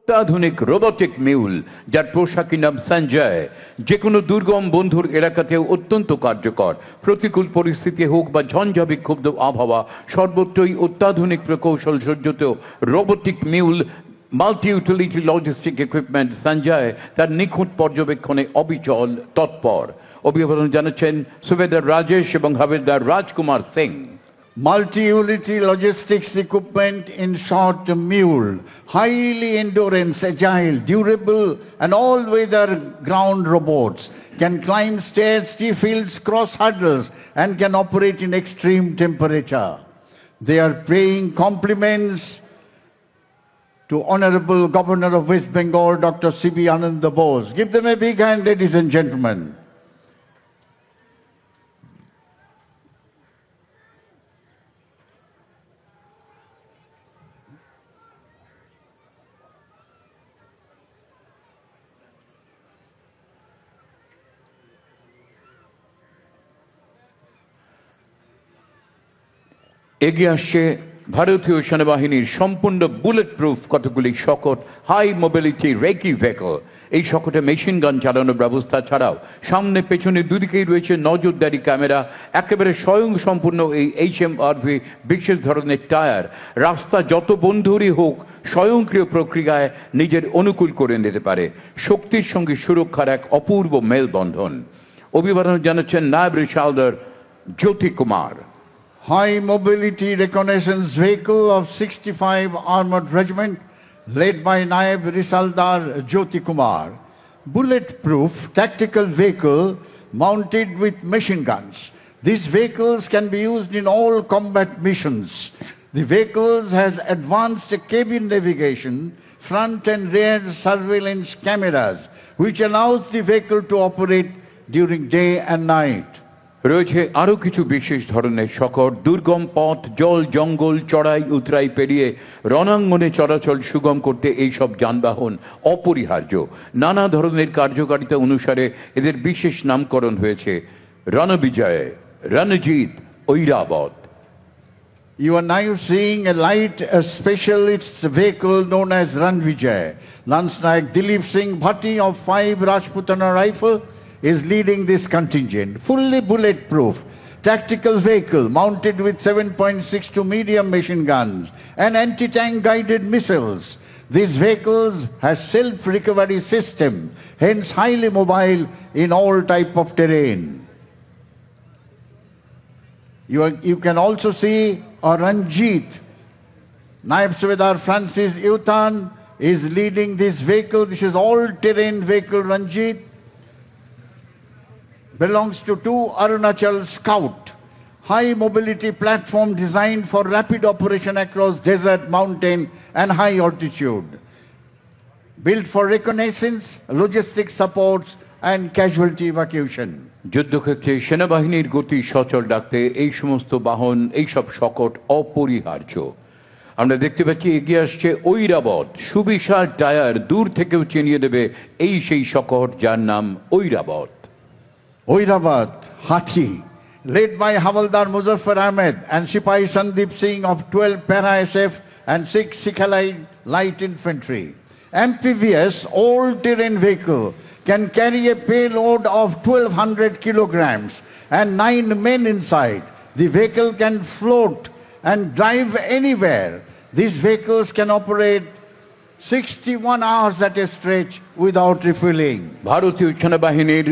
অত্যাধুনিক robotic mule যার পোশাকি নাম সঞ্জয় যে কোনো দুর্গম বন্ধুর এলাকাতেও অত্যন্ত কার্যকর। প্রতিকূল পরিস্থিতি হোক বা ঝঞ্ঝা বিক্ষুব্ধ আবহাওয়া, সর্বত্রই অত্যাধুনিক প্রকৌশল সজ্জিত robotic mule multi utility logistic equipment Sanjay তার নিখুঁত পর্যবেক্ষণে অবিচল তৎপর। অভিবাদন জানাচ্ছেন সুবেদার রাজেশ এবং হাবিলদার রাজকুমার Singh. Multi-utility logistics equipment, in short mule, highly endurance, agile, durable and all-weather ground robots, can climb stairs, steep hills, cross hurdles and can operate in extreme temperature. They are paying compliments to Honorable Governor of West Bengal, Dr. C.B. Ananda Bose. Give them a big hand, ladies and gentlemen. এগিয়ে আসছে ভারতীয় সেনাবাহিনীর সম্পূর্ণ bullet proof কতগুলি শকট high mobility reiki vehicle. এই শকটে machine gun চালানোর ব্যবস্থা ছাড়াও সামনে পেছনে দুদিকেই রয়েছে নজরদারি ক্যামেরা। একেবারে স্বয়ংসম্পূর্ণ এই HMRV বিশেষ ধরনের টায়ার রাস্তা যত বন্ধুরই হোক স্বয়ংক্রিয় প্রক্রিয়ায় নিজের অনুকূল করে নিতে পারে। শক্তির সঙ্গে সুরক্ষার এক অপূর্ব মেলবন্ধন। অভিবাদন জানাচ্ছেন নায়ব রিশালদার জ্যোতি Kumar. High mobility reconnaissance vehicle of 65 Armored Regiment led by Naib Risaldar Jyoti Kumar. Bulletproof tactical vehicle mounted with machine guns. These vehicles can be used in all combat missions. The vehicles has advanced cabin navigation, front and rear surveillance cameras which allows the vehicle to operate during day and night. রয়েছে আরও কিছু বিশেষ ধরনের শকট। দুর্গম পথ, জল, জঙ্গল, চড়াই উতরাই পেরিয়ে রণাঙ্গনে চলাচল সুগম করতে এই সব যানবাহন অপরিহার্য। নানা ধরনের কার্যকারিতা অনুসারে এদের বিশেষ নামকরণ হয়েছে Ranbijay, Ranjit, Airavat. You are now seeing a light specialist vehicle known as Ranvijay. Lance Naik Dilip Singh Bhatti of 5 Rajputana Rifle is leading this contingent. Fully bulletproof tactical vehicle mounted with 7.62 medium machine guns and anti-tank guided missiles. These vehicles have self-recovery system, hence highly mobile in all type of terrain. You can also see a Ranjit. Naib Subedar Francis Yutan is leading this vehicle. This is all-terrain vehicle Ranjit. Belongs to 2 Arunachal Scout, high mobility platform designed for rapid operation across desert, mountain and high altitude. Built for reconnaissance, logistics supports and casualty evacuation. যুদ্ধক্ষেত্রে সেনাবাহিনীর গতি সচল রাখতে এই সমস্ত বাহন, এই সব শকট অপরিহার্য। আমরা দেখতে পাচ্ছি এগিয়ে আসছে ঐরাবত। সুবিশাল টায়ার দূর থেকেও চিনিয়ে দেবে এই সেই শকট যার নাম Airavat. Oirabat, Hathi, led by Havaldar Muzaffar Ahmed and Sipahi Sandeep Singh of 12 Para SF and 6 Sikhalai Light Infantry. Amphibious all-terrain vehicle can carry a payload of 1200 kilograms and 9 men inside. The vehicle can float and drive anywhere. These vehicles can operate 61 hours at a stretch without refueling. ভারতীয় সেনাবাহিনীর